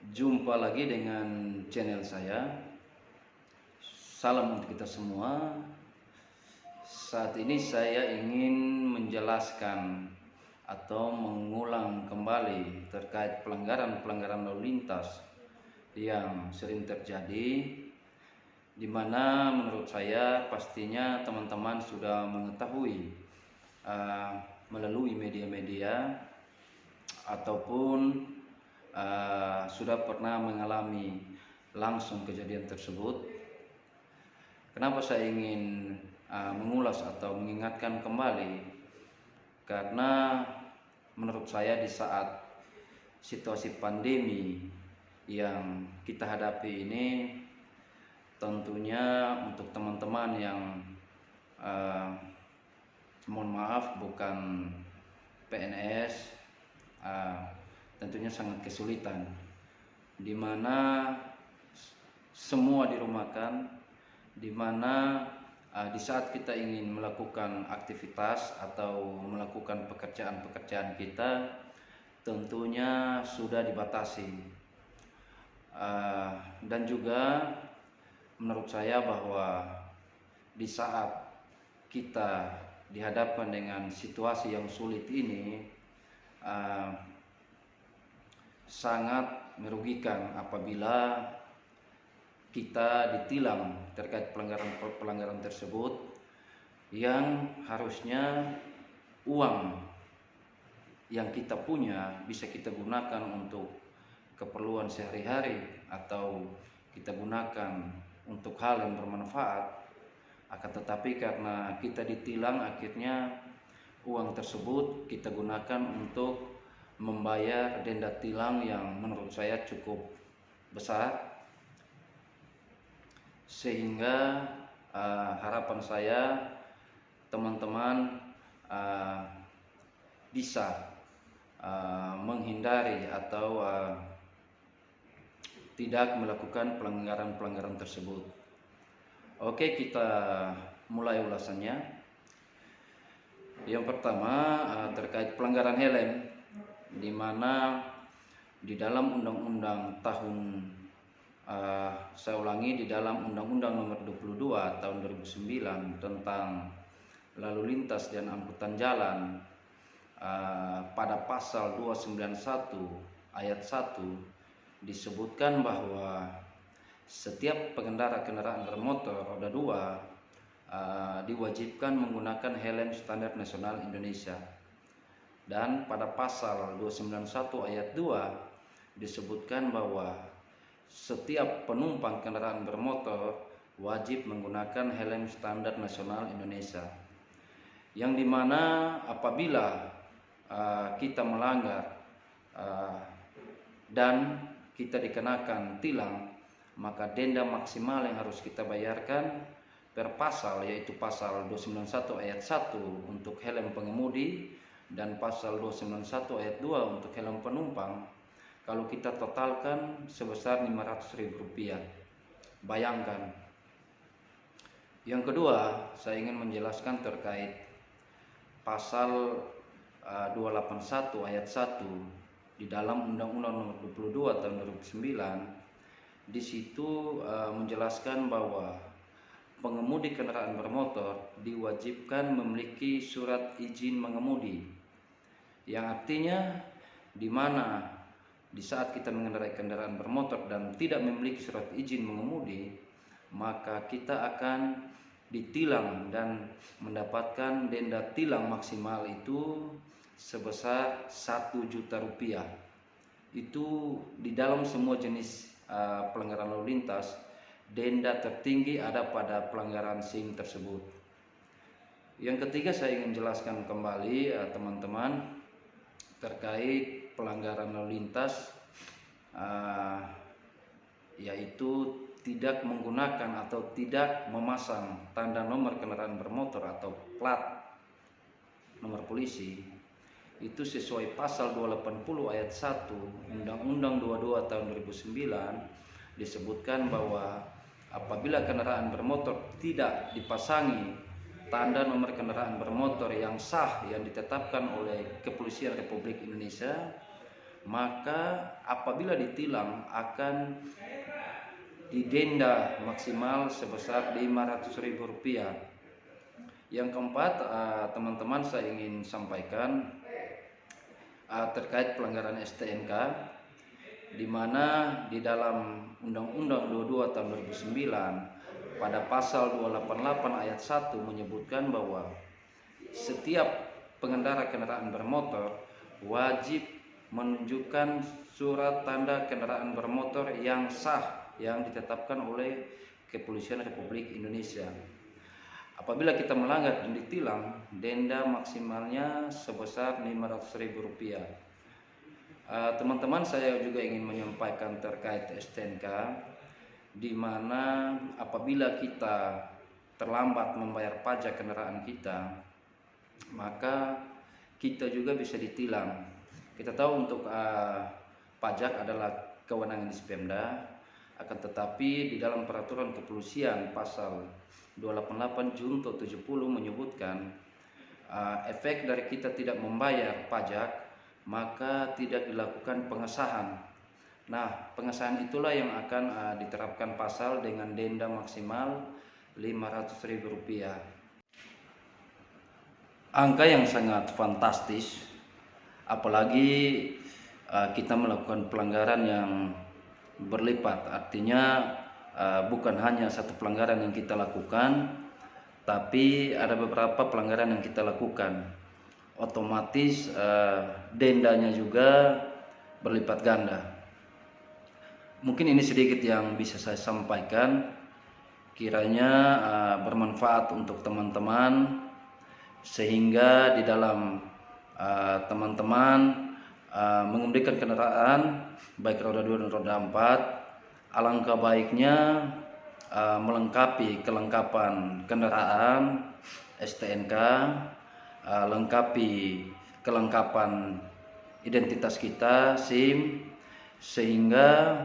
Jumpa lagi dengan channel saya. Salam untuk kita semua. Saat ini saya ingin menjelaskan atau mengulang kembali terkait pelanggaran lalu lintas yang sering terjadi, di mana menurut saya pastinya teman-teman sudah mengetahui melalui media-media ataupun sudah pernah mengalami langsung kejadian tersebut. Kenapa saya ingin mengulas atau mengingatkan kembali? Karena menurut saya di saat situasi pandemi yang kita hadapi ini, tentunya untuk teman-teman yang mohon maaf bukan PNS, tentunya sangat kesulitan, di mana semua dirumahkan, di mana di saat kita ingin melakukan aktivitas atau melakukan pekerjaan kita, tentunya sudah dibatasi. Dan juga menurut saya bahwa di saat kita dihadapkan dengan situasi yang sulit ini, sangat merugikan apabila kita ditilang terkait pelanggaran tersebut, yang harusnya uang yang kita punya bisa kita gunakan untuk keperluan sehari-hari atau kita gunakan untuk hal yang bermanfaat. Akan tetapi karena kita ditilang, akhirnya uang tersebut kita gunakan untuk membayar denda tilang yang menurut saya cukup besar. Sehingga harapan saya teman-teman bisa menghindari atau tidak melakukan pelanggaran tersebut. Oke, kita mulai ulasannya. Yang pertama terkait pelanggaran helm, di mana di dalam undang-undang di dalam Undang-Undang Nomor 22 Tahun 2009 tentang lalu lintas dan angkutan jalan, pada pasal 291 ayat 1 disebutkan bahwa setiap pengendara kendaraan bermotor roda 2 diwajibkan menggunakan helm standar nasional Indonesia. Dan pada pasal 291 ayat 2 disebutkan bahwa setiap penumpang kendaraan bermotor wajib menggunakan helm standar nasional Indonesia, yang dimana apabila kita melanggar dan kita dikenakan tilang, maka denda maksimal yang harus kita bayarkan per pasal, yaitu pasal 291 ayat 1 untuk helm pengemudi dan pasal 291 ayat 2 untuk helm penumpang, kalau kita totalkan sebesar Rp500.000. Bayangkan. Yang kedua, saya ingin menjelaskan terkait pasal 281 ayat 1 di dalam Undang-Undang Nomor 22 Tahun 2009. Di situ menjelaskan bahwa pengemudi kendaraan bermotor diwajibkan memiliki surat izin mengemudi, yang artinya di mana di saat kita mengendarai kendaraan bermotor dan tidak memiliki surat izin mengemudi, maka kita akan ditilang dan mendapatkan denda tilang maksimal itu sebesar Rp1 juta. Itu di dalam semua jenis pelanggaran lalu lintas, denda tertinggi ada pada pelanggaran SIM tersebut. Yang ketiga, saya ingin jelaskan kembali teman-teman terkait pelanggaran lalu lintas, yaitu tidak menggunakan atau tidak memasang tanda nomor kendaraan bermotor atau plat nomor polisi. Itu sesuai pasal 280 ayat 1 Undang-Undang 22 Tahun 2009 disebutkan bahwa apabila kendaraan bermotor tidak dipasangi tanda nomor kendaraan bermotor yang sah yang ditetapkan oleh Kepolisian Republik Indonesia, maka apabila ditilang akan didenda maksimal sebesar Rp500.000. Yang keempat, teman-teman, saya ingin sampaikan terkait pelanggaran STNK, di mana di dalam Undang-Undang 22 tahun 2009 pada pasal 288 ayat 1 menyebutkan bahwa setiap pengendara kendaraan bermotor wajib menunjukkan surat tanda kendaraan bermotor yang sah yang ditetapkan oleh Kepolisian Republik Indonesia. Apabila kita melanggar dan ditilang, denda maksimalnya sebesar Rp500.000. Teman-teman, saya juga ingin menyampaikan terkait STNK, di mana apabila kita terlambat membayar pajak kendaraan kita, maka kita juga bisa ditilang. Kita tahu untuk pajak adalah kewenangan Dispemda, akan tetapi di dalam peraturan kepolisian pasal 288 Junto 70 menyebutkan efek dari kita tidak membayar pajak maka tidak dilakukan pengesahan. Nah, pengesahan itulah yang akan diterapkan pasal dengan denda maksimal Rp500.000. Angka yang sangat fantastis, apalagi kita melakukan pelanggaran yang berlipat. Artinya bukan hanya satu pelanggaran yang kita lakukan, tapi ada beberapa pelanggaran yang kita lakukan. Otomatis dendanya juga berlipat ganda. Mungkin ini sedikit yang bisa saya sampaikan, kiranya bermanfaat untuk teman-teman, sehingga di dalam teman-teman mengemudikan kendaraan baik roda 2 dan roda 4, alangkah baiknya melengkapi kelengkapan kendaraan STNK, lengkapi kelengkapan identitas kita, SIM, sehingga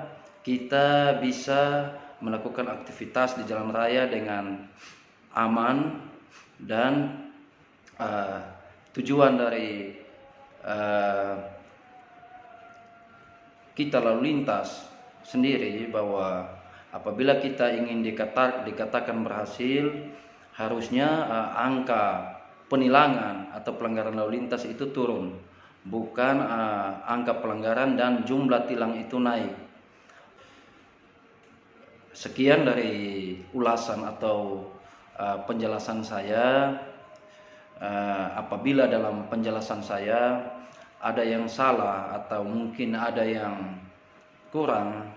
kita bisa melakukan aktivitas di jalan raya dengan aman. Dan tujuan dari kita lalu lintas sendiri bahwa apabila kita ingin dikatakan berhasil, harusnya angka penilangan atau pelanggaran lalu lintas itu turun, bukan angka pelanggaran dan jumlah tilang itu naik. Sekian dari ulasan atau penjelasan saya. Apabila dalam penjelasan saya ada yang salah atau mungkin ada yang kurang,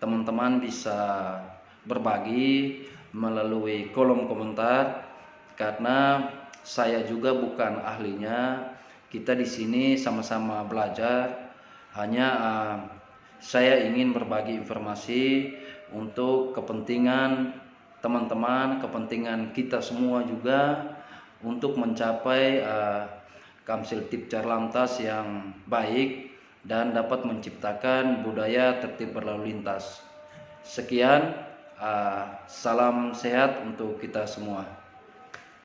teman-teman bisa berbagi melalui kolom komentar, karena saya juga bukan ahlinya. Kita di sini sama-sama belajar. Hanya saya ingin berbagi informasi untuk kepentingan teman-teman, kepentingan kita semua juga, untuk mencapai Kamsil Tipcar Lantas yang baik dan dapat menciptakan budaya tertib berlalu lintas. Sekian, salam sehat untuk kita semua.